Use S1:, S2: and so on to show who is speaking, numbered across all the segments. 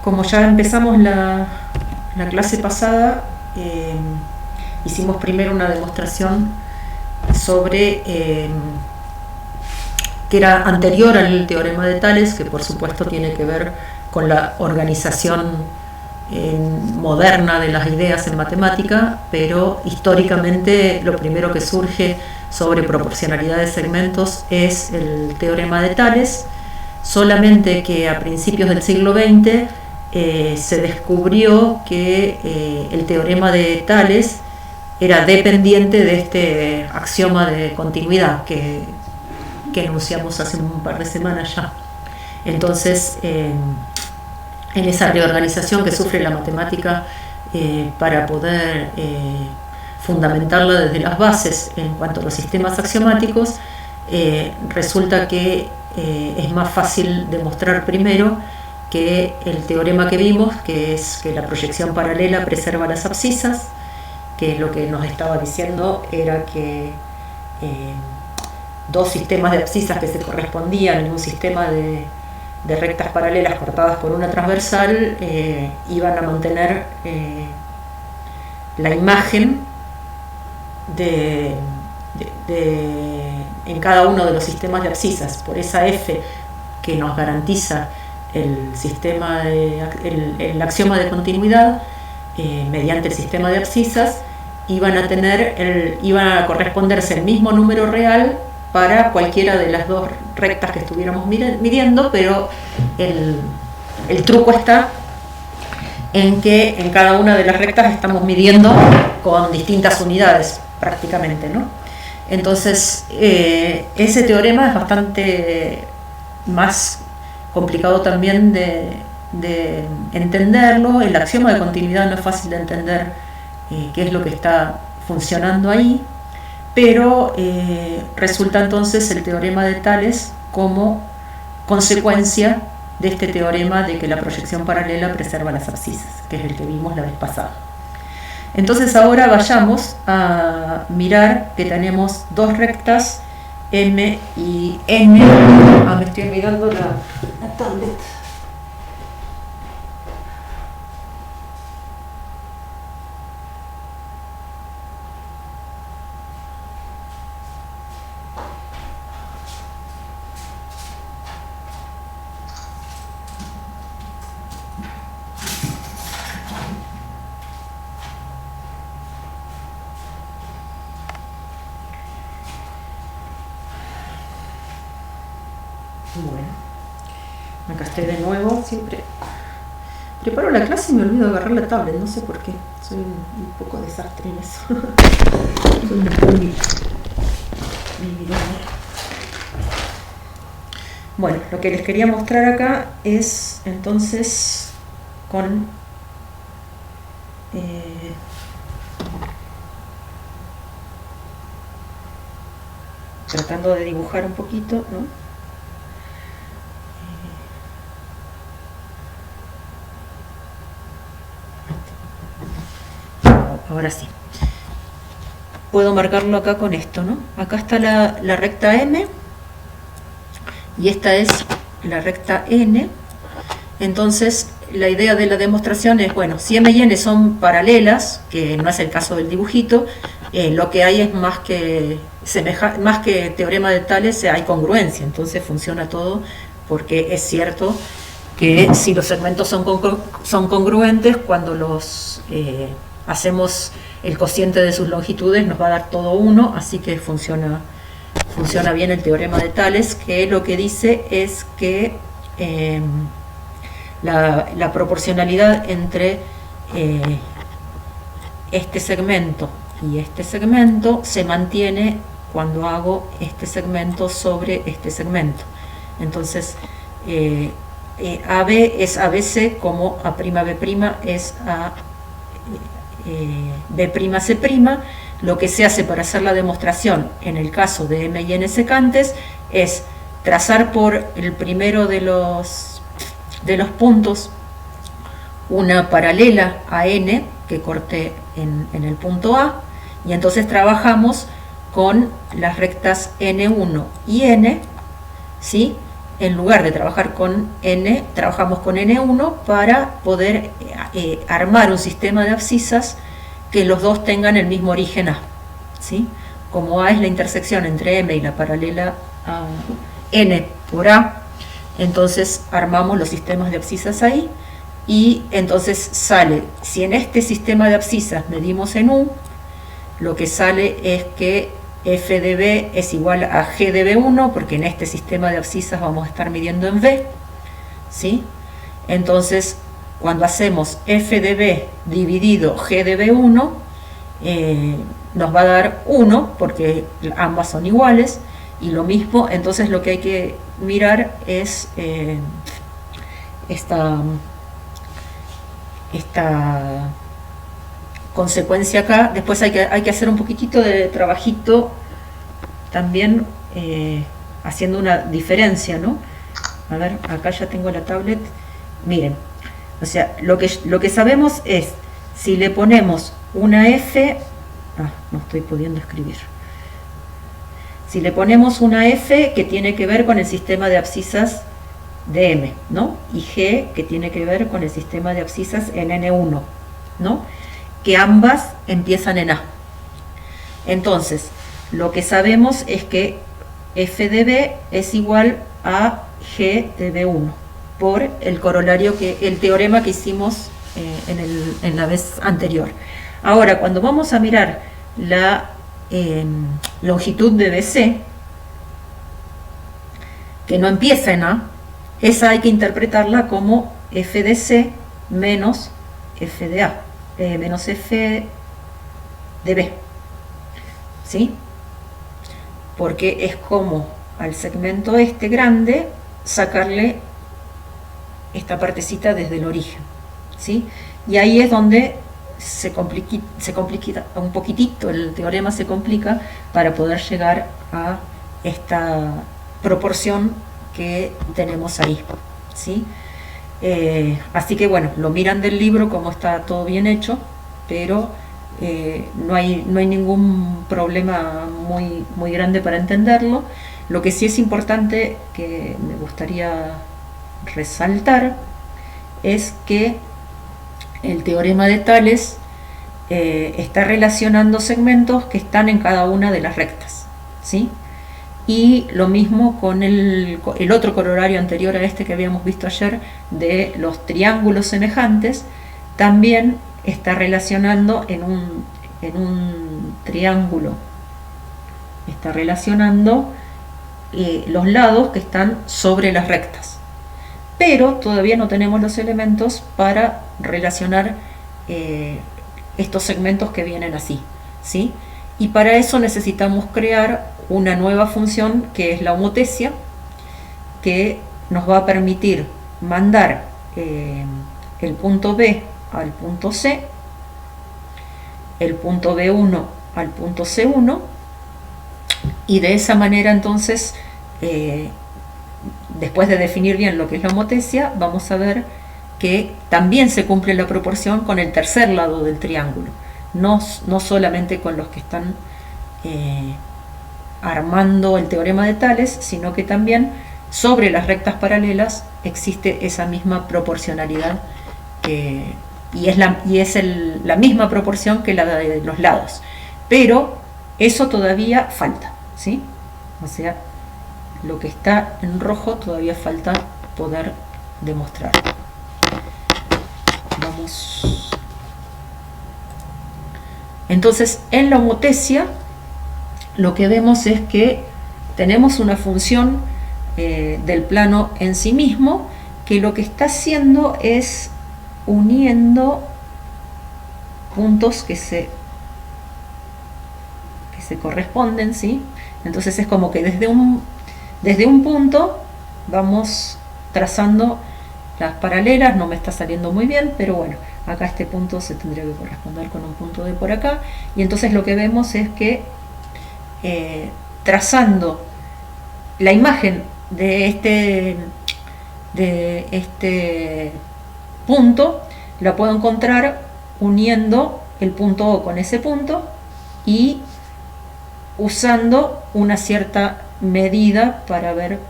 S1: como ya empezamos la clase pasada, hicimos primero una demostración sobre que era anterior al teorema de Tales, que por supuesto tiene que ver con la organización moderna de las ideas en matemática, pero históricamente lo primero que surge sobre proporcionalidad de segmentos es el teorema de Tales, solamente que a principios del siglo XX se descubrió que el teorema de Tales era dependiente de este axioma de continuidad que enunciamos hace un par de semanas ya. Entonces, en esa reorganización que sufre la matemática para poder fundamentarla desde las bases en cuanto a los sistemas axiomáticos, resulta que es más fácil demostrar primero que el teorema que vimos, que es que la proyección paralela preserva las abscisas, que lo que nos estaba diciendo era que dos sistemas de abscisas que se correspondían en un sistema de rectas paralelas cortadas por una transversal iban a mantener la imagen en cada uno de los sistemas de abscisas por esa F que nos garantiza el axioma de continuidad mediante el sistema de abscisas. Iban a corresponderse el mismo número real para cualquiera de las dos rectas que estuviéramos midiendo, pero el truco está en que en cada una de las rectas estamos midiendo con distintas unidades prácticamente, ¿no? Entonces ese teorema es bastante más complicado también de entenderlo. El axioma de continuidad no es fácil de entender qué es lo que está funcionando ahí, pero resulta entonces el teorema de Tales como consecuencia de este teorema de que la proyección paralela preserva las abscisas, que es el que vimos la vez pasada. Entonces ahora vayamos a mirar que tenemos dos rectas M y N. Me estoy mirando la tablet. Bueno, acá estoy de nuevo. Siempre preparo la clase y me olvido de agarrar la tablet, no sé por qué. Soy un poco desastre en eso. Bueno, lo que les quería mostrar acá es entonces con tratando de dibujar un poquito, ¿no? Ahora sí. Puedo marcarlo acá con esto, ¿no? Acá está la recta M y esta es la recta N. Entonces, la idea de la demostración es, bueno, si M y N son paralelas, que no es el caso del dibujito, lo que hay es más que teorema de Tales, hay congruencia. Entonces funciona todo, porque es cierto que si los segmentos son congruentes, cuando los hacemos el cociente de sus longitudes nos va a dar todo 1, así que funciona bien el teorema de Tales, que lo que dice es que la proporcionalidad entre este segmento y este segmento se mantiene cuando hago este segmento sobre este segmento. Entonces AB es ABC como A'B' es a B'C'. Lo que se hace para hacer la demostración en el caso de M y N secantes es trazar por el primero de los puntos una paralela a N que corté en el punto A, y entonces trabajamos con las rectas N1 y N, ¿sí? en lugar de trabajar con n, trabajamos con n1 para poder armar un sistema de abscisas que los dos tengan el mismo origen a, ¿sí? Como a es la intersección entre m y la paralela a n por a, entonces armamos los sistemas de abscisas ahí, y entonces sale, si en este sistema de abscisas medimos en u, lo que sale es que f de b es igual a g de b1, porque en este sistema de abscisas vamos a estar midiendo en b, ¿sí? Entonces, cuando hacemos f de b dividido g de b1, nos va a dar 1, porque ambas son iguales, y lo mismo, entonces lo que hay que mirar es esta consecuencia acá. Después hay que hacer un poquitito de trabajito también haciendo una diferencia, ¿no? A ver, acá ya tengo la tablet. Miren, o sea, lo que sabemos es, si le ponemos una f, no estoy pudiendo escribir, si le ponemos una f que tiene que ver con el sistema de abscisas de m, ¿no? Y g que tiene que ver con el sistema de abscisas en n1, ¿no? Que ambas empiezan en a. Entonces, lo que sabemos es que f de b es igual a g de b1 por el corolario, el teorema que hicimos en la vez anterior. Ahora, cuando vamos a mirar la longitud de BC, que no empieza en a, esa hay que interpretarla como f de c menos f de a, menos f de b, ¿sí? Porque es como al segmento este grande sacarle esta partecita desde el origen, ¿sí? Y ahí es donde se complica un poquitito, el teorema se complica para poder llegar a esta proporción que tenemos ahí, ¿sí? Así que bueno, lo miran del libro como está todo bien hecho, pero no hay ningún problema muy grande para entenderlo. Lo que sí es importante, que me gustaría resaltar, es que el teorema de Tales está relacionando segmentos que están en cada una de las rectas, ¿sí? Y lo mismo con el otro corolario anterior a este que habíamos visto ayer, de los triángulos semejantes, también está relacionando en un triángulo, está relacionando los lados que están sobre las rectas. Pero todavía no tenemos los elementos para relacionar estos segmentos que vienen así, ¿sí? Y para eso necesitamos crear una nueva función, que es la homotecia, que nos va a permitir mandar el punto B al punto C, el punto B1 al punto C1, y de esa manera entonces, después de definir bien lo que es la homotecia, vamos a ver que también se cumple la proporción con el tercer lado del triángulo, no solamente con los que están armando el teorema de Tales, sino que también sobre las rectas paralelas existe esa misma proporcionalidad, y es la misma proporción que la de los lados, pero eso todavía falta, ¿sí? O sea, lo que está en rojo todavía falta poder demostrar. Vamos. Entonces, en la homotecia lo que vemos es que tenemos una función del plano en sí mismo, que lo que está haciendo es uniendo puntos que se corresponden, ¿sí? Entonces es como que desde un punto vamos trazando las paralelas. No me está saliendo muy bien, pero bueno, acá este punto se tendría que corresponder con un punto de por acá, y entonces lo que vemos es que trazando la imagen de este punto, la puedo encontrar uniendo el punto O con ese punto y usando una cierta medida para ver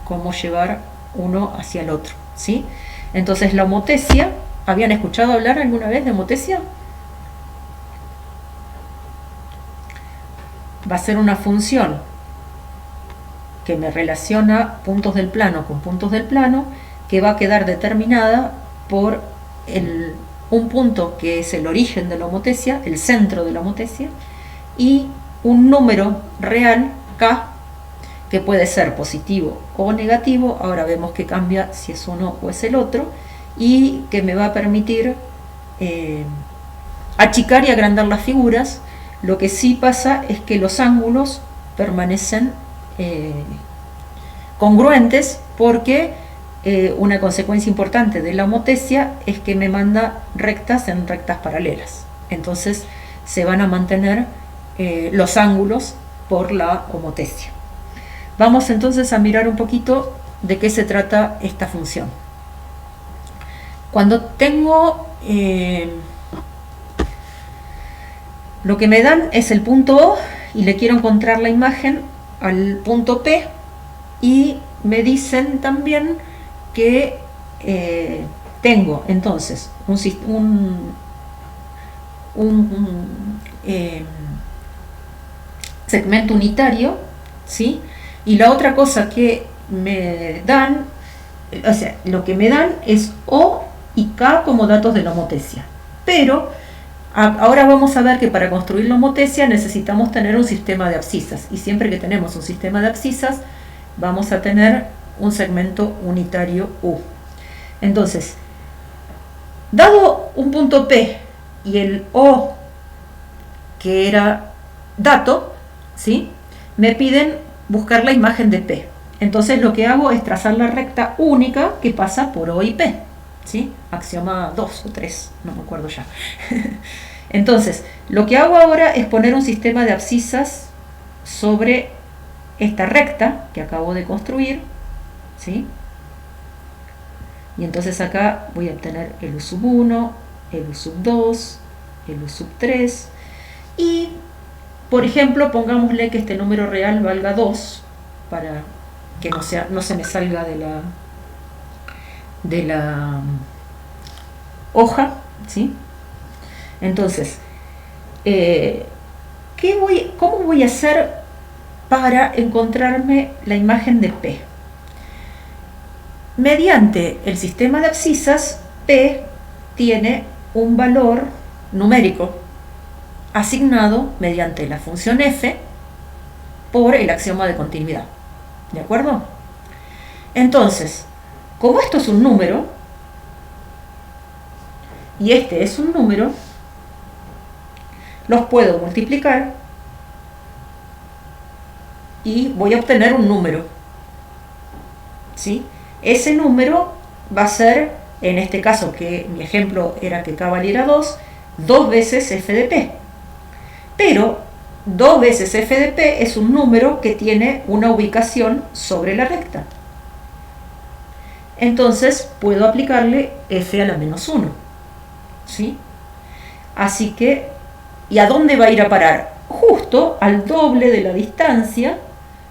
S1: cómo llevar uno hacia el otro, ¿sí? Entonces la homotesia, ¿habían escuchado hablar alguna vez de homotesia? Va a ser una función que me relaciona puntos del plano con puntos del plano, que va a quedar determinada por un punto que es el origen de la homotesia, el centro de la homotesia, y un número real, k, que puede ser positivo o negativo. Ahora vemos que cambia si es uno o es el otro, y que me va a permitir achicar y agrandar las figuras. Lo que sí pasa es que los ángulos permanecen congruentes, porque una consecuencia importante de la homotesia es que me manda rectas en rectas paralelas. Entonces se van a mantener los ángulos por la homotesia. Vamos entonces a mirar un poquito de qué se trata esta función. Cuando tengo lo que me dan es el punto O y le quiero encontrar la imagen al punto P, y me dicen también que tengo entonces un segmento unitario, ¿sí? Y la otra cosa que me dan, o sea, lo que me dan es O y K como datos de la homotesia. Pero ahora vamos a ver que para construir la homotesia necesitamos tener un sistema de abscisas, y siempre que tenemos un sistema de abscisas vamos a tener un segmento unitario U. Entonces, dado un punto P y el O que era dato, ¿sí?, me piden buscar la imagen de P. Entonces lo que hago es trazar la recta única que pasa por O y P, ¿sí? Axioma 2 o 3, no me acuerdo ya. Entonces, lo que hago ahora es poner un sistema de abscisas sobre esta recta que acabo de construir, ¿sí? Y entonces acá voy a obtener el U sub 1, el U sub 2, el U sub 3, y por ejemplo pongámosle que este número real valga 2 para que no se me salga de la hoja, ¿sí? Entonces, ¿cómo voy a hacer para encontrarme la imagen de P? Mediante el sistema de abscisas, P tiene un valor numérico asignado mediante la función f por el axioma de continuidad. ¿De acuerdo? Entonces, como esto es un número y este es un número, los puedo multiplicar y voy a obtener un número, ¿sí? Ese número va a ser, en este caso que mi ejemplo era que k valiera 2, 2 veces f de p. Pero 2 veces f de p es un número que tiene una ubicación sobre la recta. Entonces puedo aplicarle f a la menos 1, ¿sí? Así que, ¿y a dónde va a ir a parar? Justo al doble de la distancia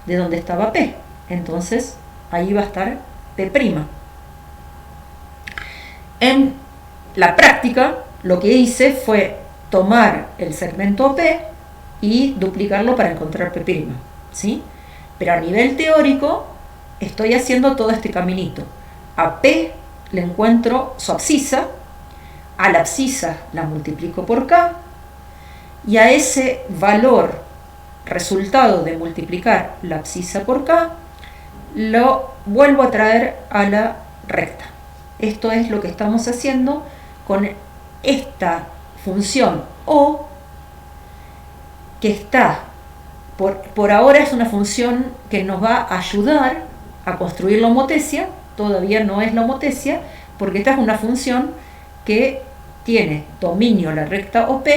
S1: de donde estaba p. Entonces ahí va a estar p'. En la práctica lo que hice fue tomar el segmento P y duplicarlo para encontrar p', ¿sí? Pero a nivel teórico estoy haciendo todo este caminito. A P le encuentro su abscisa, a la abscisa la multiplico por K, y a ese valor resultado de multiplicar la abscisa por K lo vuelvo a traer a la recta. Esto es lo que estamos haciendo con esta función O, que está, por ahora es una función que nos va a ayudar a construir la homotesia. Todavía no es la homotesia, porque esta es una función que tiene dominio la recta OP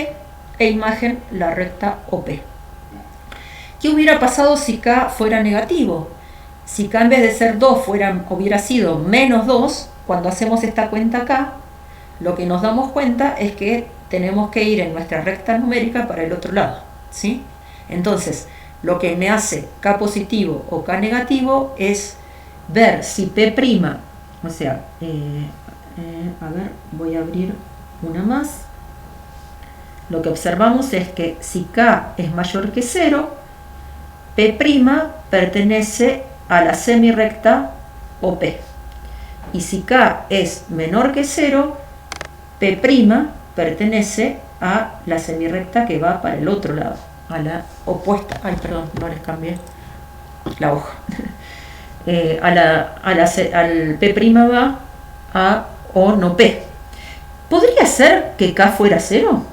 S1: e imagen la recta OP. ¿Qué hubiera pasado si K fuera negativo? Si K en vez de ser 2 hubiera sido menos 2, cuando hacemos esta cuenta acá, lo que nos damos cuenta es que tenemos que ir en nuestra recta numérica para el otro lado, ¿sí? Entonces, lo que me hace K positivo o K negativo es ver si P', o sea, a ver, voy a abrir una más. Lo que observamos es que si K es mayor que 0, P' pertenece a la semirrecta OP. Y si K es menor que 0, P' pertenece a la semirrecta que va para el otro lado, a la opuesta. Ay, perdón, no les cambié la hoja. Al P' va a O no P. ¿Podría ser que K fuera 0?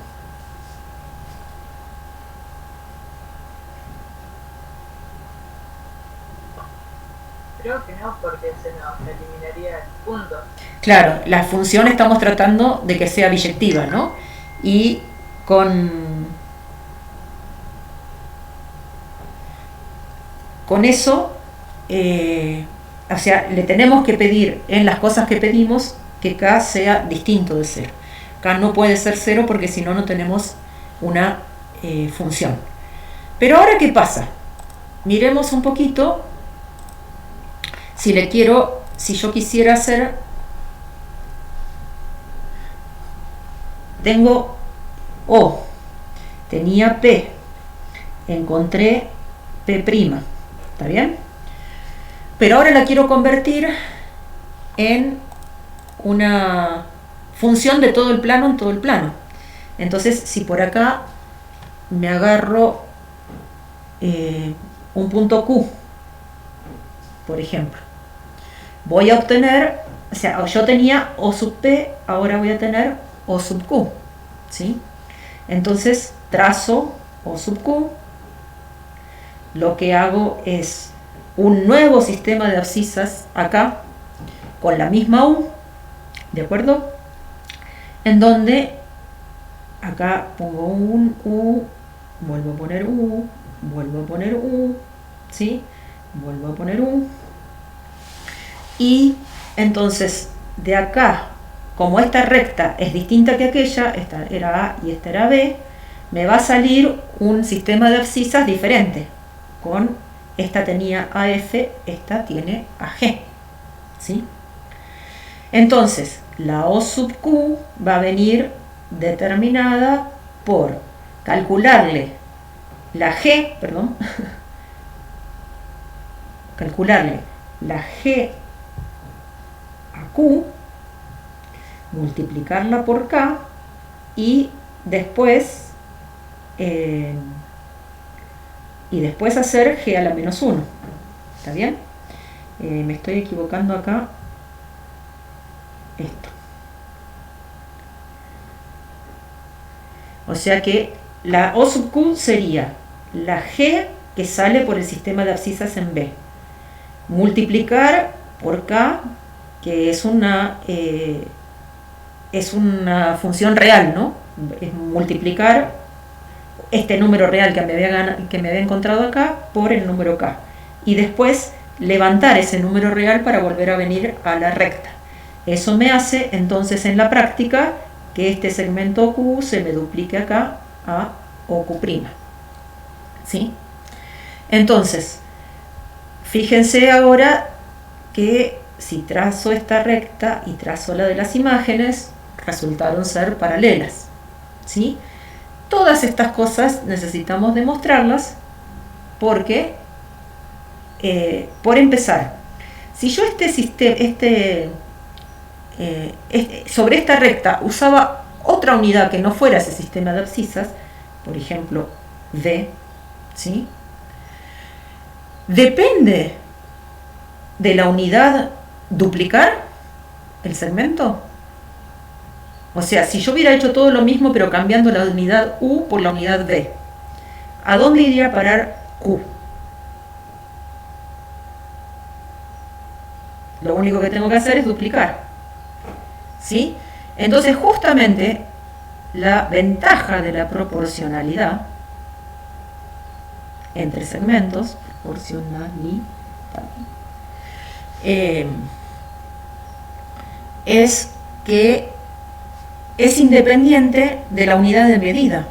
S2: Creo que no, porque se nos eliminaría el punto.
S1: Claro, la función estamos tratando de que sea biyectiva, ¿no? Y con eso, o sea, le tenemos que pedir en las cosas que pedimos que K sea distinto de 0. K no puede ser 0 porque si no, no tenemos una función. Pero ahora, ¿qué pasa? Miremos un poquito si yo quisiera hacer, tengo O, tenía P, encontré P', ¿está bien? Pero ahora la quiero convertir en una función de todo el plano en todo el plano. Entonces, si por acá me agarro un punto Q, por ejemplo, voy a obtener, o sea, yo tenía O sub P, ahora voy a tener O sub Q, ¿sí? Entonces, trazo O sub Q, lo que hago es un nuevo sistema de abscisas acá, con la misma U, ¿de acuerdo? En donde acá pongo un U, vuelvo a poner U, vuelvo a poner U, ¿sí? Vuelvo a poner U. Y entonces, de acá, como esta recta es distinta que aquella, esta era A y esta era B, me va a salir un sistema de abscisas diferente. Con esta tenía AF, esta tiene AG, ¿sí? Entonces, la O sub Q va a venir determinada por calcularle la G, perdón, calcularle la G a Q, multiplicarla por K y después hacer G a la menos 1. ¿Está bien? Me estoy equivocando acá. Esto. O sea que la O sub Q sería la G que sale por el sistema de abscisas en B. Multiplicar por K, que es una función real, ¿no? Es multiplicar este número real que me había encontrado acá por el número K. Y después levantar ese número real para volver a venir a la recta. Eso me hace entonces en la práctica que este segmento Q se me duplique acá a OQ'. ¿Sí? Entonces, fíjense ahora que si trazo esta recta y trazo la de las imágenes, resultaron ser paralelas. ¿Sí? Todas estas cosas necesitamos demostrarlas porque, por empezar, si yo sobre esta recta usaba otra unidad que no fuera ese sistema de abscisas, por ejemplo, D, ¿sí? Depende de la unidad duplicar el segmento. O sea, si yo hubiera hecho todo lo mismo pero cambiando la unidad U por la unidad B, ¿a dónde iría a parar Q? Lo único que tengo que hacer es duplicar. ¿Sí? Entonces, justamente la ventaja de la proporcionalidad entre segmentos, es que es independiente de la unidad de medida.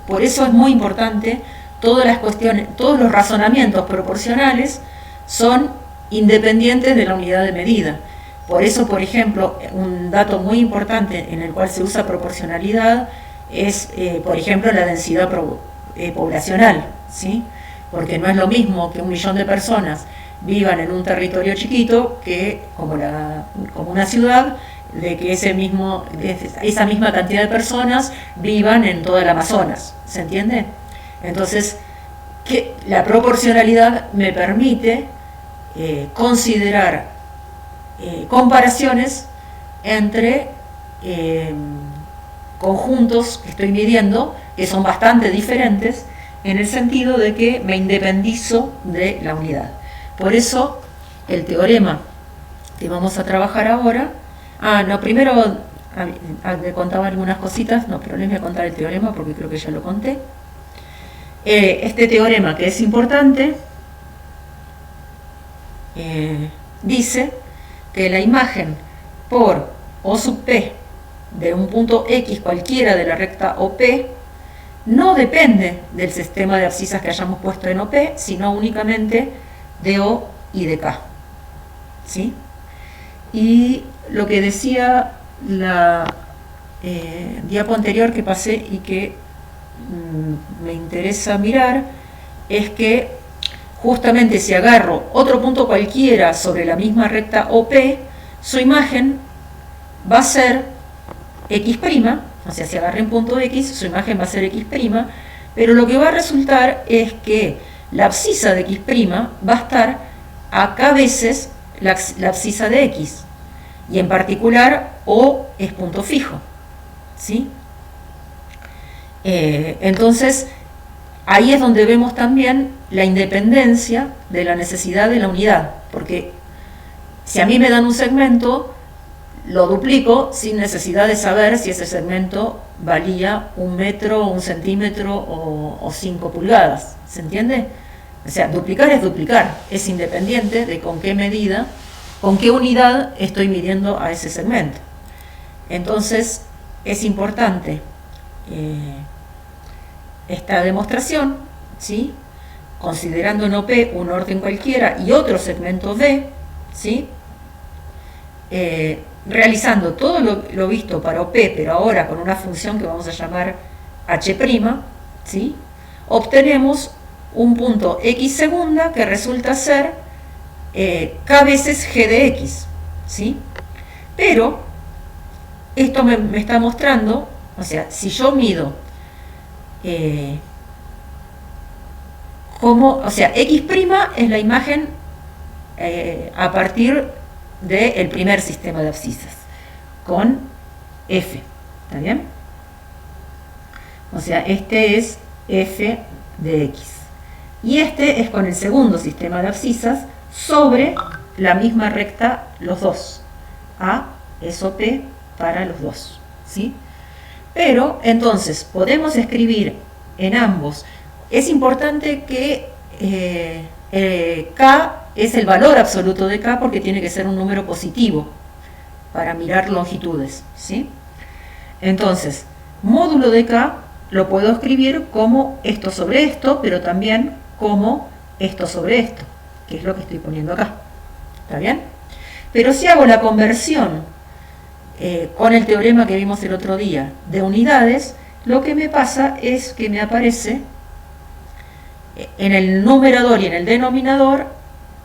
S1: Por eso es muy importante todas las cuestiones, todos los razonamientos proporcionales son independientes de la unidad de medida. Por eso, por ejemplo, un dato muy importante en el cual se usa proporcionalidad es, por ejemplo, la densidad poblacional, ¿sí? Porque no es lo mismo que 1 millón de personas vivan en un territorio chiquito que como una ciudad, de que esa misma cantidad de personas vivan en toda el Amazonas, ¿se entiende? Entonces, que la proporcionalidad me permite considerar comparaciones entre conjuntos que estoy midiendo que son bastante diferentes, en el sentido de que me independizo de la unidad. Por eso el teorema que vamos a trabajar ahora, primero le contaba algunas cositas, pero les voy a contar el teorema porque creo que ya lo conté. Este teorema, que es importante, dice que la imagen por O sub P de un punto X cualquiera de la recta OP no depende del sistema de abscisas que hayamos puesto en OP, sino únicamente de O y de K, ¿sí? Y lo que decía la diapo anterior que pasé y que me interesa mirar, es que justamente si agarro otro punto cualquiera sobre la misma recta OP, su imagen va a ser X', o sea, si agarré un punto X, su imagen va a ser X', pero lo que va a resultar es que la abscisa de X' va a estar a K veces la abscisa de X, y en particular O es punto fijo, ¿sí? Entonces, ahí es donde vemos también la independencia de la necesidad de la unidad, porque si a mí me dan un segmento, lo duplico sin necesidad de saber si ese segmento valía 1 metro, 1 centímetro o 5 pulgadas, ¿se entiende? O sea, duplicar es duplicar, es independiente de con qué medida, con qué unidad estoy midiendo a ese segmento. Entonces, es importante esta demostración, ¿sí? Considerando en OP un orden cualquiera y otro segmento D, ¿sí? Realizando todo lo visto para OP, pero ahora con una función que vamos a llamar H', ¿sí? Obtenemos un punto X segunda que resulta ser K veces G de X, ¿sí? Pero esto me está mostrando, o sea, si yo mido o sea, X' es la imagen a partir del primer sistema de abscisas, con F, ¿está bien? O sea, este es F de X. Y este es con el segundo sistema de abscisas sobre la misma recta los dos. A es OP para los dos, ¿sí? Pero, entonces, podemos escribir en ambos. Es importante que K es el valor absoluto de K porque tiene que ser un número positivo para mirar longitudes, ¿sí? Entonces, módulo de K lo puedo escribir como esto sobre esto, pero también como esto sobre esto, que es lo que estoy poniendo acá. ¿Está bien? Pero si hago la conversión con el teorema que vimos el otro día de unidades, lo que me pasa es que me aparece en el numerador y en el denominador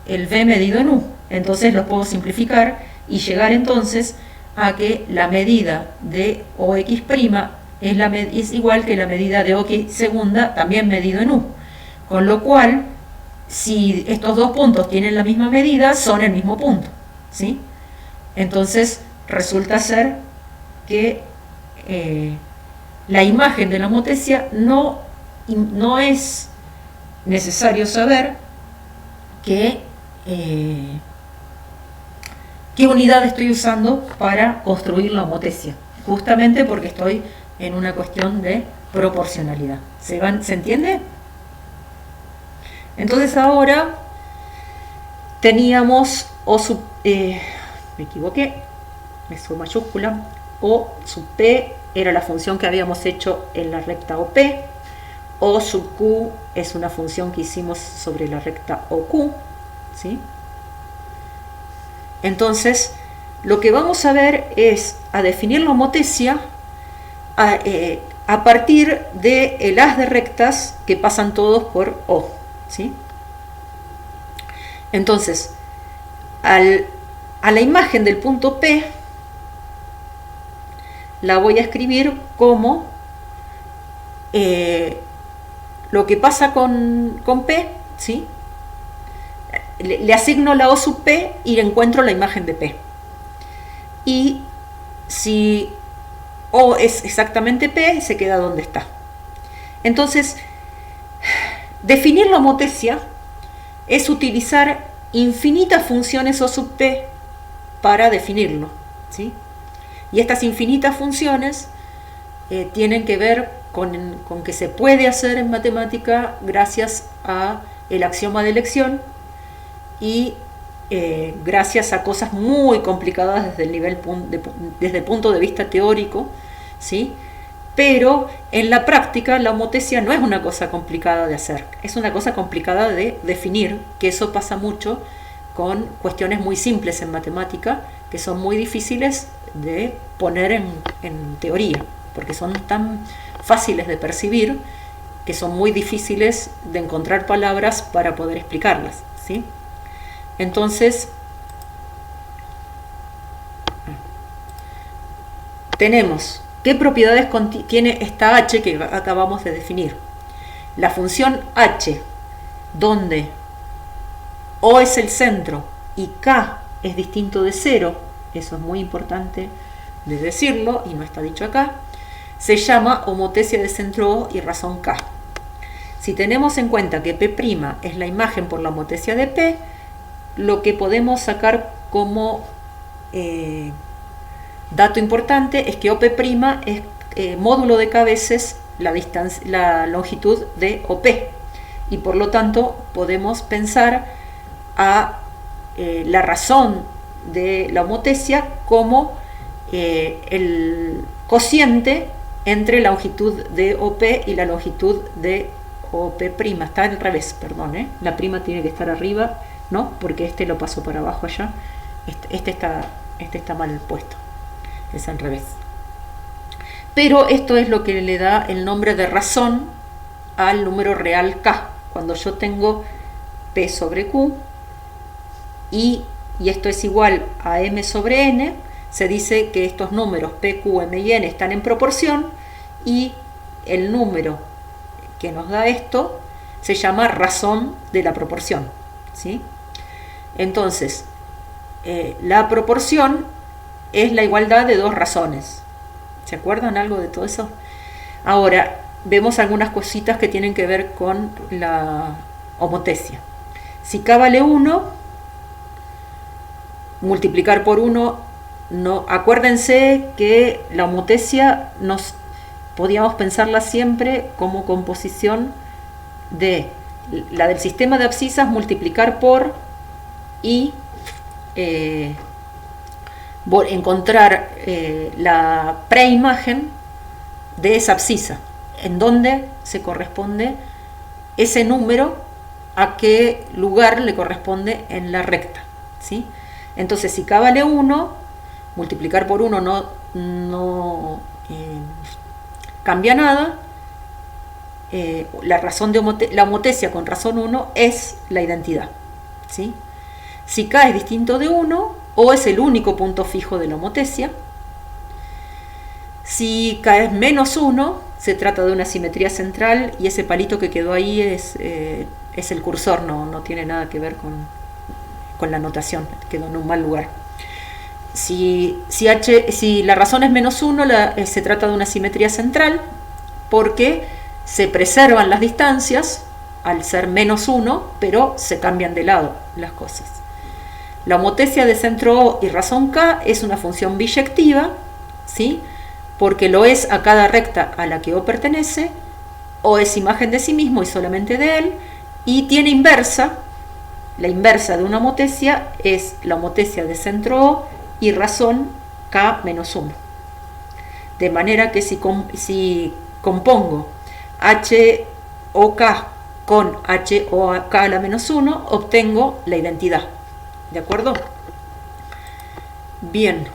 S1: el V medido en U. Entonces los puedo simplificar y llegar entonces a que la medida de OX' es igual que la medida de OX segunda, también medido en U. Con lo cual, si estos dos puntos tienen la misma medida, son el mismo punto, ¿sí? Entonces, resulta ser que la imagen de la homotesia no es necesario saber qué unidad estoy usando para construir la homotesia, justamente porque estoy en una cuestión de proporcionalidad. ¿Se entiende? Entonces ahora teníamos O sub... me equivoqué, me subo mayúscula. O sub P era la función que habíamos hecho en la recta OP. O sub Q es una función que hicimos sobre la recta OQ, ¿sí? Entonces, lo que vamos a ver es a definir la homotesia a partir del haz de rectas que pasan todos por O, ¿sí? Entonces, a la imagen del punto P la voy a escribir como lo que pasa con P, ¿sí? Le asigno la O sub P y encuentro la imagen de P. Y si O es exactamente P, se queda donde está. Entonces, definir la homotesia es utilizar infinitas funciones O sub P para definirlo, ¿sí? Y estas infinitas funciones tienen que ver con que se puede hacer en matemática gracias a el axioma de elección y gracias a cosas muy complicadas desde el punto de vista teórico, ¿sí? Pero en la práctica la homotesia no es una cosa complicada de hacer, es una cosa complicada de definir, que eso pasa mucho con cuestiones muy simples en matemática, que son muy difíciles de poner en teoría, porque son tan fáciles de percibir que son muy difíciles de encontrar palabras para poder explicarlas, ¿sí? Entonces, tenemos qué propiedades tiene esta h que acabamos de definir. La función h, donde O es el centro y k es distinto de 0, eso es muy importante de decirlo y no está dicho acá, se llama homotesia de centro O y razón k. Si tenemos en cuenta que P' es la imagen por la homotesia de P, lo que podemos sacar como dato importante es que OP' es módulo de k veces la longitud de OP, y por lo tanto podemos pensar a la razón de la homotesia como el cociente entre la longitud de OP y la longitud de OP'. Está al revés, perdón, la prima tiene que estar arriba, ¿no? Porque este lo paso para abajo allá. Este está mal puesto, es al revés. Pero esto es lo que le da el nombre de razón al número real k. Cuando yo tengo P sobre Q y esto es igual a M sobre N, se dice que estos números P, Q, M y N están en proporción, y el número que nos da esto se llama razón de la proporción, ¿sí? Entonces, la proporción es la igualdad de dos razones. ¿Se acuerdan algo de todo eso? Ahora, vemos algunas cositas que tienen que ver con la homotesia. Si k vale 1, multiplicar por 1, no, acuérdense que la homotesia podíamos pensarla siempre como composición de la del sistema de abscisas, multiplicar por y encontrar la preimagen de esa abscisa, en donde se corresponde ese número, a qué lugar le corresponde en la recta, ¿sí? Entonces, si k vale 1, multiplicar por 1 no cambia nada. La razón de la homotesia con razón 1 es la identidad, ¿sí? Si k es distinto de 1, O es el único punto fijo de la homotesia. Si k es menos 1, se trata de una simetría central, y ese palito que quedó ahí es el cursor, no tiene nada que ver con la notación, quedó en un mal lugar. Si la razón es menos 1, se trata de una simetría central, porque se preservan las distancias al ser menos 1, pero se cambian de lado las cosas. La homotesia de centro O y razón k es una función biyectiva, ¿sí? Porque lo es a cada recta a la que O pertenece. O es imagen de sí mismo y solamente de él, y tiene inversa. La inversa de una homotesia es la homotesia de centro O y razón k menos 1. De manera que si compongo h o k con h o k a la menos 1, obtengo la identidad. ¿De acuerdo? Bien,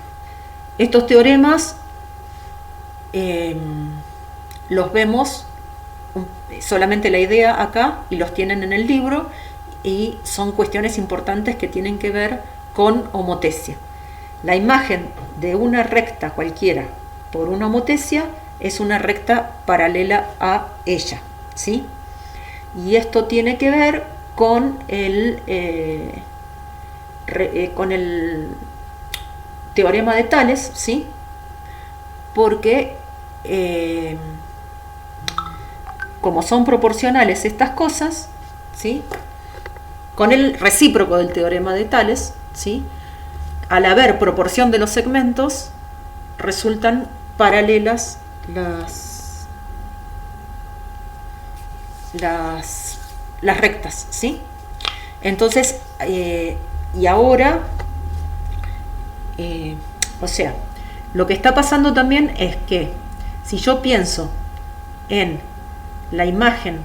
S1: estos teoremas los vemos solamente la idea acá y los tienen en el libro, y son cuestiones importantes que tienen que ver con homotesia. La imagen de una recta cualquiera por una homotesia es una recta paralela a ella, ¿sí? Y esto tiene que ver con el teorema de Tales, ¿sí? Porque como son proporcionales estas cosas, ¿sí? Con el recíproco del teorema de Tales, ¿sí? Al haber proporción de los segmentos, resultan paralelas las rectas, ¿sí? Entonces, y ahora, o sea, lo que está pasando también es que si yo pienso en la imagen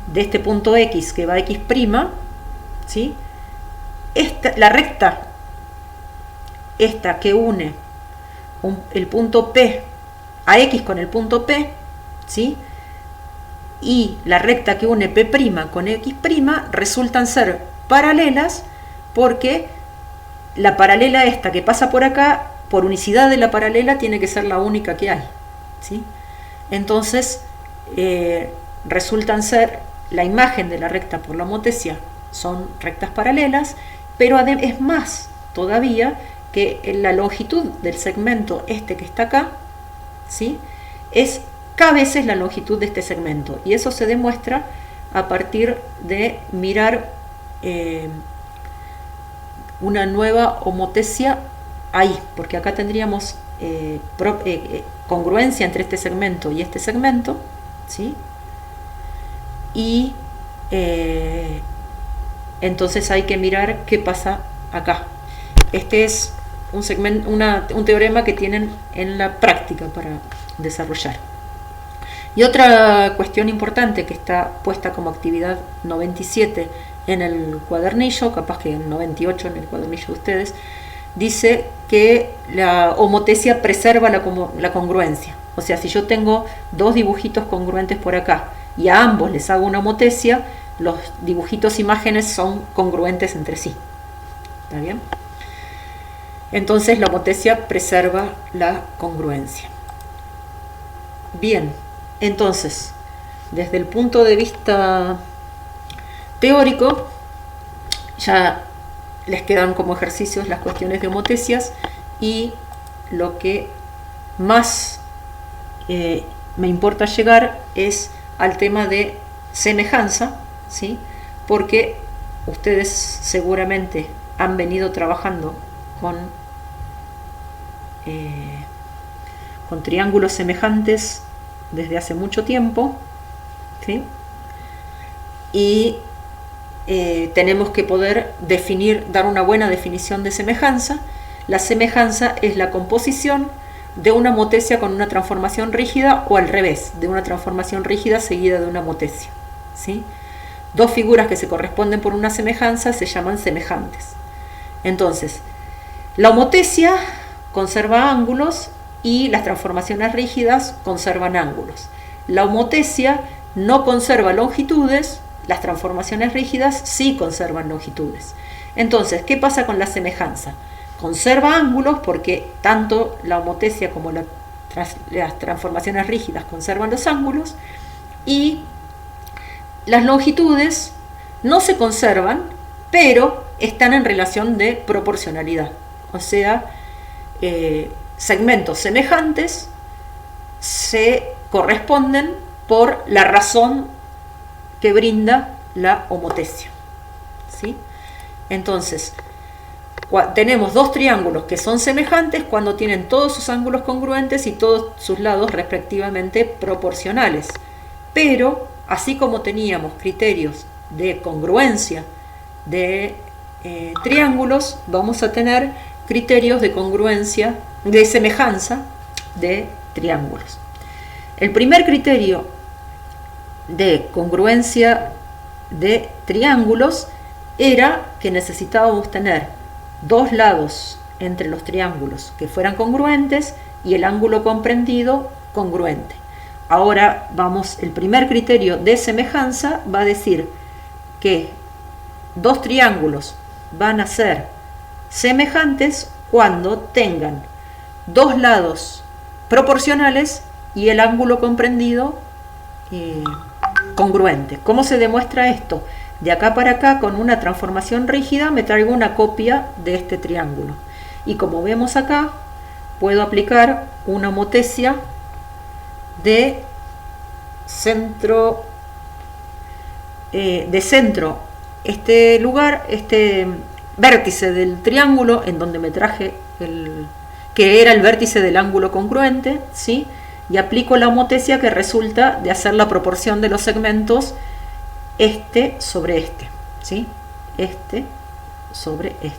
S1: de este punto X que va a X', ¿sí? La recta esta que une el punto P a X con el punto P, ¿sí? Y la recta que une P' con X' resultan ser paralelas, porque la paralela esta que pasa por acá, por unicidad de la paralela, tiene que ser la única que hay, ¿sí? Entonces resultan ser la imagen de la recta por la homotesia, son rectas paralelas, pero es más todavía que la longitud del segmento este que está acá, ¿sí? Es K veces la longitud de este segmento, y eso se demuestra a partir de mirar una nueva homotesia ahí, porque acá tendríamos congruencia entre este segmento y este segmento, ¿sí? Y entonces hay que mirar qué pasa acá. Este es un teorema que tienen en la práctica para desarrollar. Y otra cuestión importante que está puesta como actividad 97 en el cuadernillo, capaz que en 98 en el cuadernillo de ustedes, dice que la homotesia preserva la congruencia. O sea, si yo tengo dos dibujitos congruentes por acá y a ambos les hago una homotesia, los dibujitos imágenes son congruentes entre sí. ¿Está bien? Entonces la homotesia preserva la congruencia. Bien, entonces, desde el punto de vista teórico, ya les quedan como ejercicios las cuestiones de homotesias, y lo que más me importa llegar es al tema de semejanza, ¿sí? Porque ustedes seguramente han venido trabajando con triángulos semejantes desde hace mucho tiempo, ¿sí? Y tenemos que poder dar una buena definición de semejanza. La semejanza es la composición de una homotesia con una transformación rígida, o al revés, de una transformación rígida seguida de una homotesia, ¿sí? Dos figuras que se corresponden por una semejanza se llaman semejantes. Entonces, la homotesia conserva ángulos y las transformaciones rígidas conservan ángulos. La homotesia no conserva longitudes, las transformaciones rígidas sí conservan longitudes. Entonces, ¿qué pasa con la semejanza? Conserva ángulos porque tanto la homotesia como las transformaciones rígidas conservan los ángulos, y las longitudes no se conservan, pero están en relación de proporcionalidad. O sea, segmentos semejantes se corresponden por la razón que brinda la homotesia, ¿sí? Entonces, tenemos dos triángulos que son semejantes cuando tienen todos sus ángulos congruentes y todos sus lados respectivamente proporcionales. Pero, así como teníamos criterios de congruencia de triángulos, vamos a tener criterios de congruencia, de semejanza de triángulos. El primer criterio de congruencia de triángulos era que necesitábamos tener dos lados entre los triángulos que fueran congruentes y el ángulo comprendido congruente. Ahora vamos, el primer criterio de semejanza va a decir que dos triángulos van a ser semejantes cuando tengan dos lados proporcionales y el ángulo comprendido congruente. ¿Cómo se demuestra esto? De acá para acá, con una transformación rígida, me traigo una copia de este triángulo. Y como vemos acá, puedo aplicar una homotecia de centro. Este lugar, este vértice del triángulo en donde me traje que era el vértice del ángulo congruente, ¿sí? Y aplico la homotecia que resulta de hacer la proporción de los segmentos este sobre este, ¿sí? Este sobre este.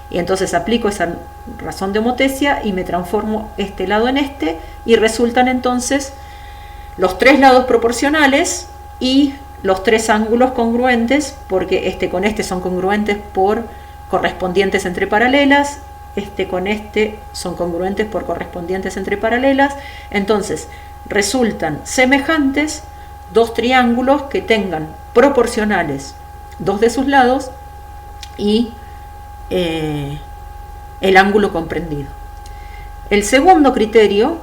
S1: Y entonces aplico esa razón de homotecia y me transformo este lado en este, y resultan entonces los tres lados proporcionales y los tres ángulos congruentes, porque este con este son congruentes por correspondientes entre paralelas, este con este son congruentes por correspondientes entre paralelas. Entonces resultan semejantes dos triángulos que tengan proporcionales dos de sus lados y el ángulo comprendido. El segundo criterio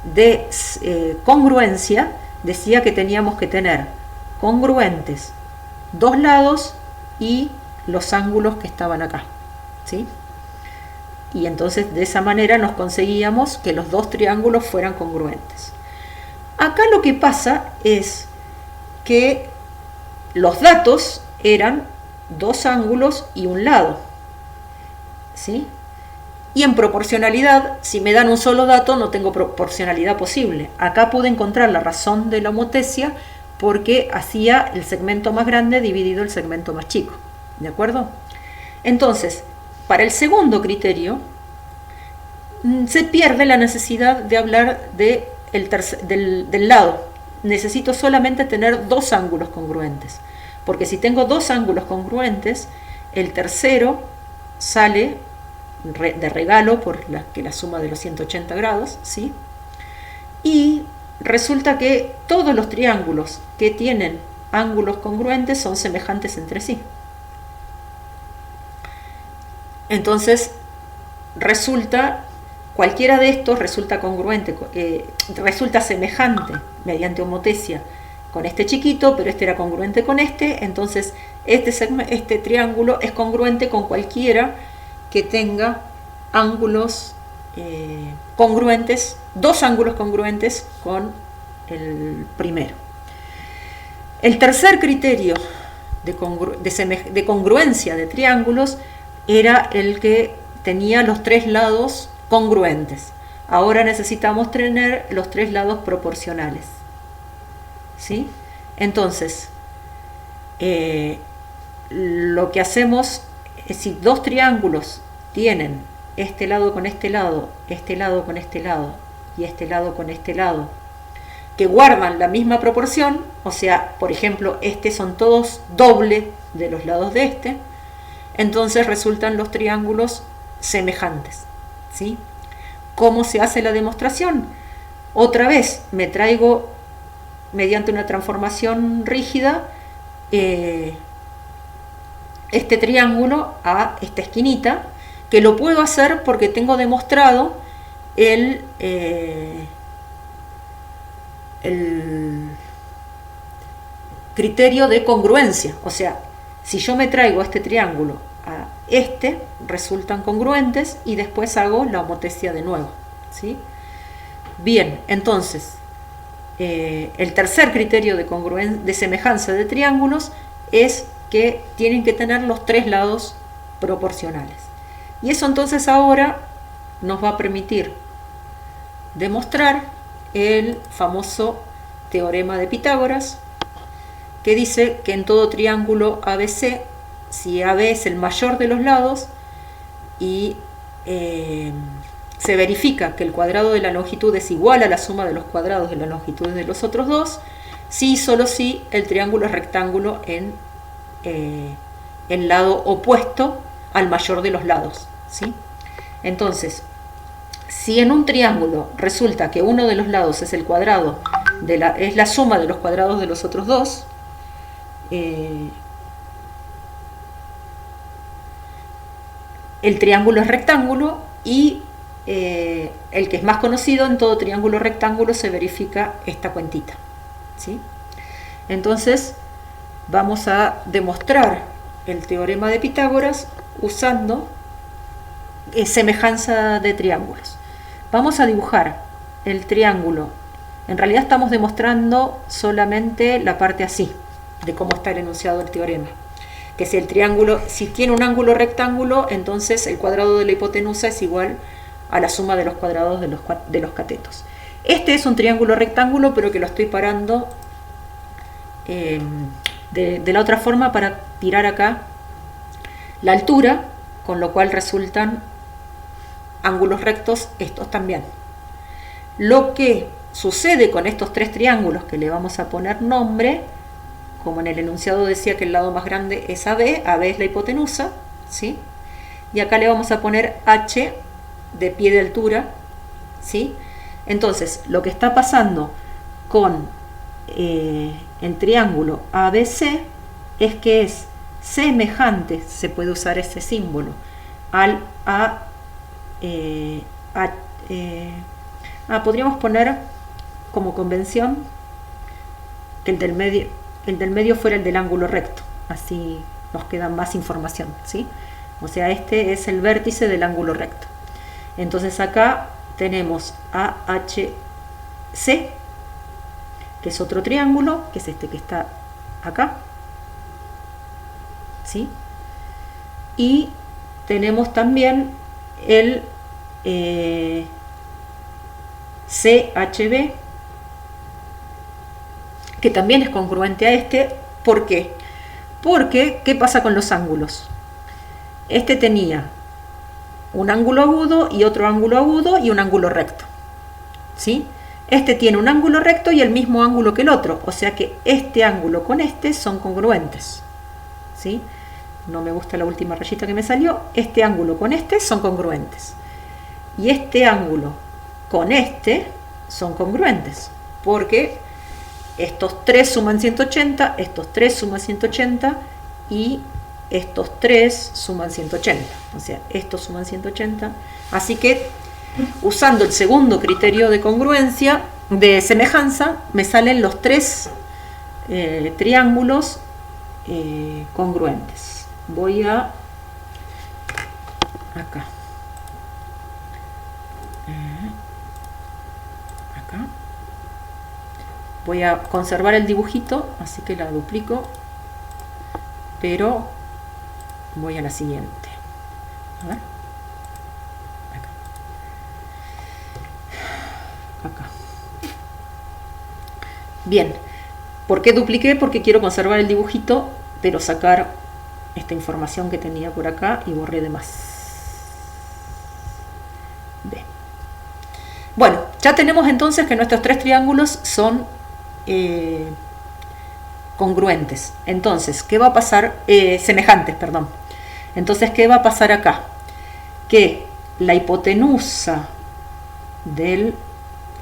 S1: de congruencia decía que teníamos que tener congruentes dos lados y los ángulos que estaban acá, ¿sí? Y entonces de esa manera nos conseguíamos que los dos triángulos fueran congruentes. Acá lo que pasa es que los datos eran dos ángulos y un lado, ¿sí? Y en proporcionalidad, si me dan un solo dato, no tengo proporcionalidad posible. Acá pude encontrar la razón de la homotecia porque hacía el segmento más grande dividido el segmento más chico, ¿de acuerdo? Entonces, para el segundo criterio, se pierde la necesidad de hablar del lado. Necesito solamente tener dos ángulos congruentes, porque si tengo dos ángulos congruentes, el tercero sale de regalo por la suma de los 180 grados, ¿sí? Y resulta que todos los triángulos que tienen ángulos congruentes son semejantes entre sí. Entonces cualquiera de estos resulta congruente, resulta semejante mediante homotecia con este chiquito, pero este era congruente con este. Entonces este triángulo es congruente con cualquiera que tenga ángulos congruentes, dos ángulos congruentes con el primero. El tercer criterio de congruencia de triángulos era el que tenía los tres lados congruentes. Ahora necesitamos tener los tres lados proporcionales, ¿sí? Entonces, lo que hacemos es, si dos triángulos tienen este lado con este lado, este lado con este lado y este lado con este lado, que guardan la misma proporción, o sea, por ejemplo, son todos doble de los lados de este, entonces resultan los triángulos semejantes, ¿sí? ¿Cómo se hace la demostración? Otra vez me traigo, mediante una transformación rígida, este triángulo a esta esquinita, que lo puedo hacer porque tengo demostrado el criterio de congruencia. O sea, si yo me traigo este triángulo a resultan congruentes, y después hago la homotecia de nuevo, ¿sí? Bien, entonces el tercer criterio de semejanza de triángulos es que tienen que tener los tres lados proporcionales, y eso entonces ahora nos va a permitir demostrar el famoso teorema de Pitágoras, que dice que en todo triángulo ABC, si AB es el mayor de los lados y se verifica que el cuadrado de la longitud es igual a la suma de los cuadrados de las longitudes de los otros dos, sí y solo si el triángulo es rectángulo en el lado opuesto al mayor de los lados, ¿sí? Entonces, si en un triángulo resulta que uno de los lados es el cuadrado, es la suma de los cuadrados de los otros dos, el triángulo es rectángulo y el que es más conocido, en todo triángulo rectángulo se verifica esta cuentita, ¿sí? Entonces vamos a demostrar el teorema de Pitágoras usando semejanza de triángulos. Vamos a dibujar el triángulo. En realidad estamos demostrando solamente la parte así, de cómo está el enunciado del teorema. Que si el triángulo, si tiene un ángulo rectángulo, entonces el cuadrado de la hipotenusa es igual a la suma de los cuadrados de los catetos. Este es un triángulo rectángulo, pero que lo estoy parando de la otra forma para tirar acá la altura, con lo cual resultan ángulos rectos estos también. Lo que sucede con estos tres triángulos que le vamos a poner nombre, como en el enunciado decía que el lado más grande es AB, AB es la hipotenusa, ¿sí? Y acá le vamos a poner H de pie de altura, ¿sí? Entonces, lo que está pasando con el triángulo ABC es que es semejante, se puede usar ese símbolo, al podríamos poner como convención que el del medio fuera el del ángulo recto, así nos queda más información, ¿sí? O sea, este es el vértice del ángulo recto. Entonces acá tenemos AHC, que es otro triángulo, que es este que está acá, ¿sí? Y tenemos también el CHB, que también es congruente a este. ¿Por qué? Porque, ¿qué pasa con los ángulos? Este tenía un ángulo agudo y otro ángulo agudo y un ángulo recto, ¿sí? Este tiene un ángulo recto y el mismo ángulo que el otro, o sea que este ángulo con este son congruentes, ¿sí? No me gusta la última rayita que me salió. Este ángulo con este son congruentes. Y este ángulo con este son congruentes, porque estos tres suman 180, estos tres suman 180 y estos tres suman 180. O sea, estos suman 180. Así que, usando el segundo criterio de congruencia, de semejanza, me salen los tres triángulos congruentes. Voy a acá. Acá. Voy a conservar el dibujito, así que la duplico, pero voy a la siguiente. A ver. Acá. Bien. ¿Por qué dupliqué? Porque quiero conservar el dibujito, pero sacar esta información que tenía por acá y borré de más. Bien. Bueno, ya tenemos entonces que nuestros tres triángulos son congruentes. Entonces, ¿qué va a pasar? Semejantes, perdón. Entonces, ¿qué va a pasar acá? Que la hipotenusa del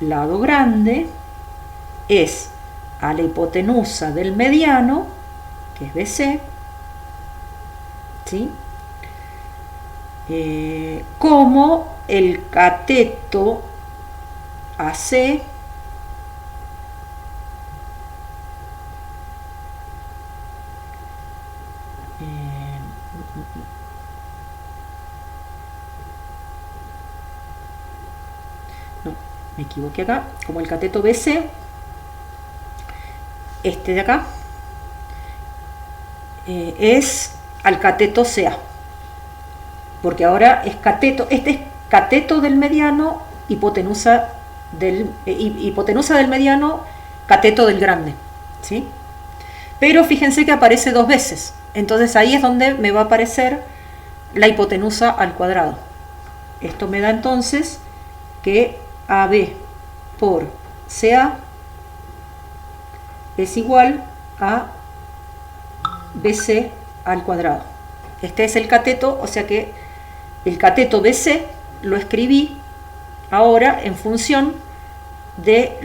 S1: lado grande es a la hipotenusa del mediano, que es BC, ¿sí? Como el cateto AC no, me equivoqué acá, como el cateto BC, este de acá, es al cateto CA, porque ahora es cateto, este es cateto del mediano, hipotenusa del mediano, cateto del grande, ¿sí? Pero fíjense que aparece dos veces, entonces ahí es donde me va a aparecer la hipotenusa al cuadrado. Esto me da entonces que AB por CA es igual a BC al cuadrado. Este es el cateto, o sea que el cateto BC lo escribí ahora en función de,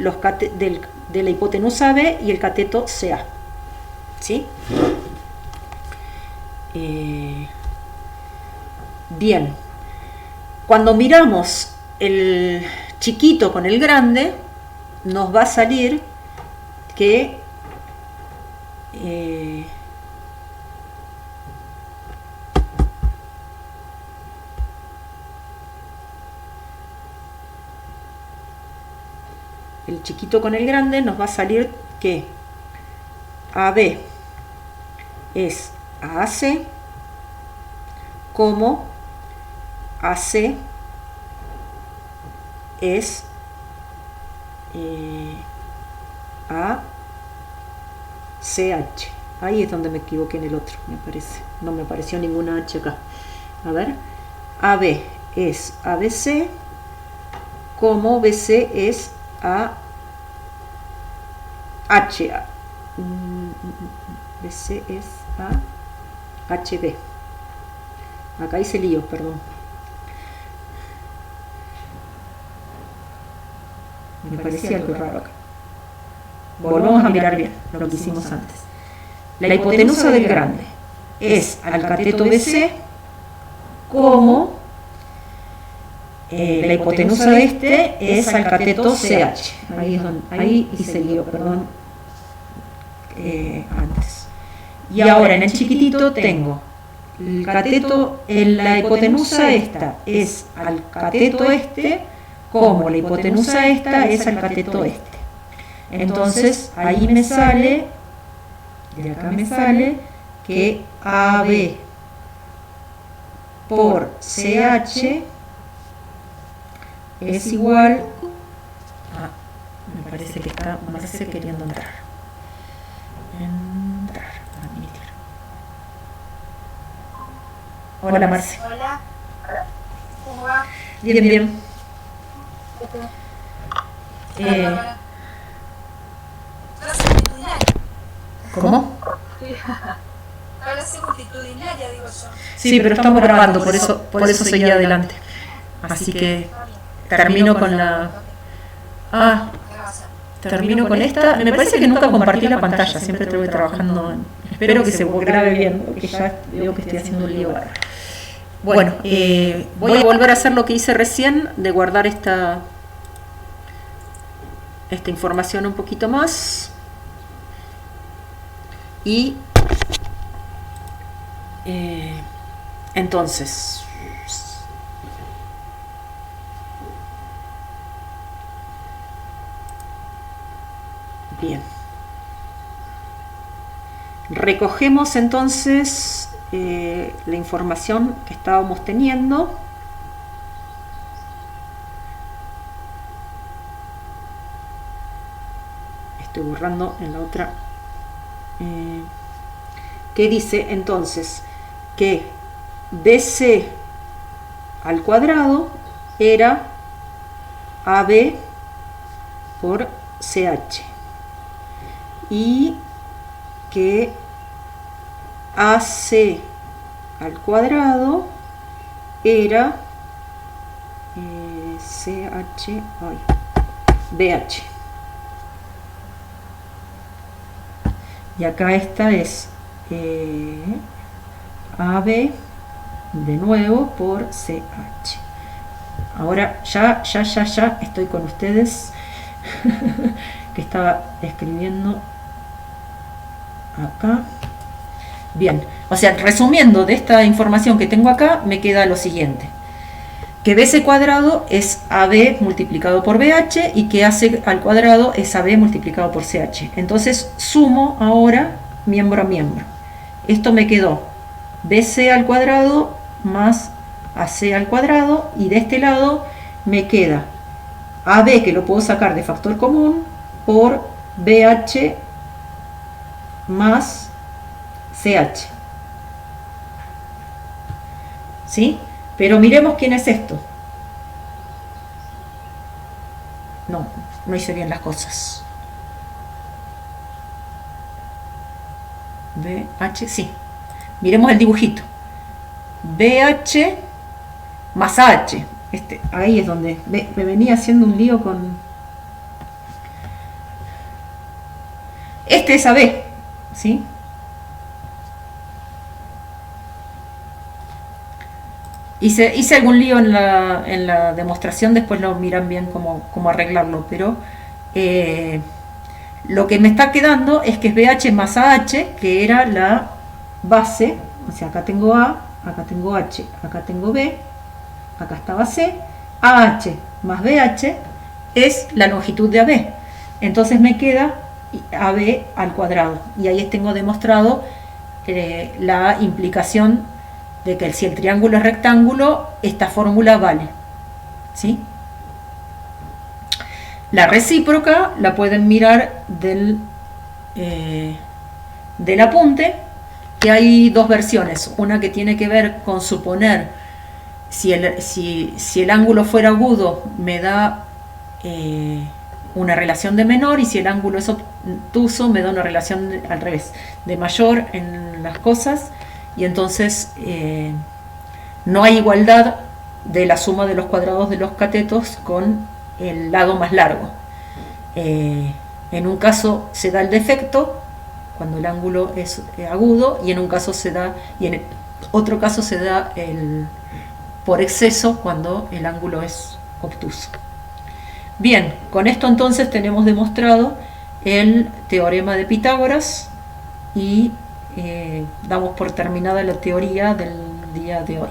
S1: de la hipotenusa B y el cateto CA. ¿Sí? Bien. Cuando miramos el chiquito con el grande, nos va a salir que el chiquito con el grande nos va a salir que AB es AC como AC es ACH. Ahí es donde me equivoqué en el otro, me parece. No me apareció ninguna H acá. A ver. AB es ABC como BC es AH. BC es AHB. Acá hice lío, perdón. Me parecía algo raro acá. Volvamos a mirar bien lo que hicimos antes. La hipotenusa del grande es al cateto BC como la hipotenusa de este es al cateto CH. Ahí hice lío, perdón, antes. Y ahora en el chiquitito tengo el cateto, la hipotenusa esta es al cateto este como la hipotenusa esta es al cateto este. Entonces ahí me sale, de acá me sale que AB por CH es igual me parece que está Marce queriendo entrar, admitir. Hola Marce.
S3: Hola. ¿Cómo va?
S1: Bien, bien. ¿Cómo?
S3: Clase multitudinaria, digo yo.
S1: Sí, pero estamos grabando, por eso seguí adelante. Así que termino con la... termino con esta. Me parece que nunca compartí la pantalla, siempre estuve trabajando espero que se grabe bien, porque ya veo que estoy haciendo un lío ahora. Bueno, voy a volver a hacer lo que hice recién, de guardar esta información un poquito más. Y entonces bien, recogemos entonces la información que estábamos teniendo. Estoy borrando en la otra. Que dice entonces que BC al cuadrado era AB por CH y que AC al cuadrado era BH. Y acá esta es AB de nuevo por CH. Ahora ya estoy con ustedes que estaba escribiendo acá. Bien, o sea, resumiendo de esta información que tengo acá, me queda lo siguiente: que BC cuadrado es AB multiplicado por BH y que AC al cuadrado es AB multiplicado por CH. Entonces sumo ahora miembro a miembro. Esto me quedó BC al cuadrado más AC al cuadrado, y de este lado me queda AB, que lo puedo sacar de factor común, por BH más CH. ¿Sí? Pero miremos quién es esto. No hice bien las cosas. BH, sí. Miremos el dibujito. BH más AH. Ahí es donde me venía haciendo un lío con... Este es AB, ¿sí? Hice algún lío en la demostración, después lo miran bien cómo arreglarlo, pero lo que me está quedando es que es BH más AH, que era la base, o sea, acá tengo A, acá tengo H, acá tengo B, acá estaba C, AH más BH es la longitud de AB. Entonces me queda AB al cuadrado, y ahí tengo demostrado la implicación de que si el triángulo es rectángulo, esta fórmula vale, ¿sí? La recíproca la pueden mirar del apunte, que hay dos versiones. Una que tiene que ver con suponer si el ángulo fuera agudo me da una relación de menor, y si el ángulo es obtuso me da una relación al revés, de mayor en las cosas, y entonces no hay igualdad de la suma de los cuadrados de los catetos con el lado más largo. En un caso se da el defecto cuando el ángulo es agudo, y en un caso se da, y en otro caso se da por exceso cuando el ángulo es obtuso. Bien, con esto entonces tenemos demostrado el teorema de Pitágoras, y damos por terminada la teoría del día de hoy.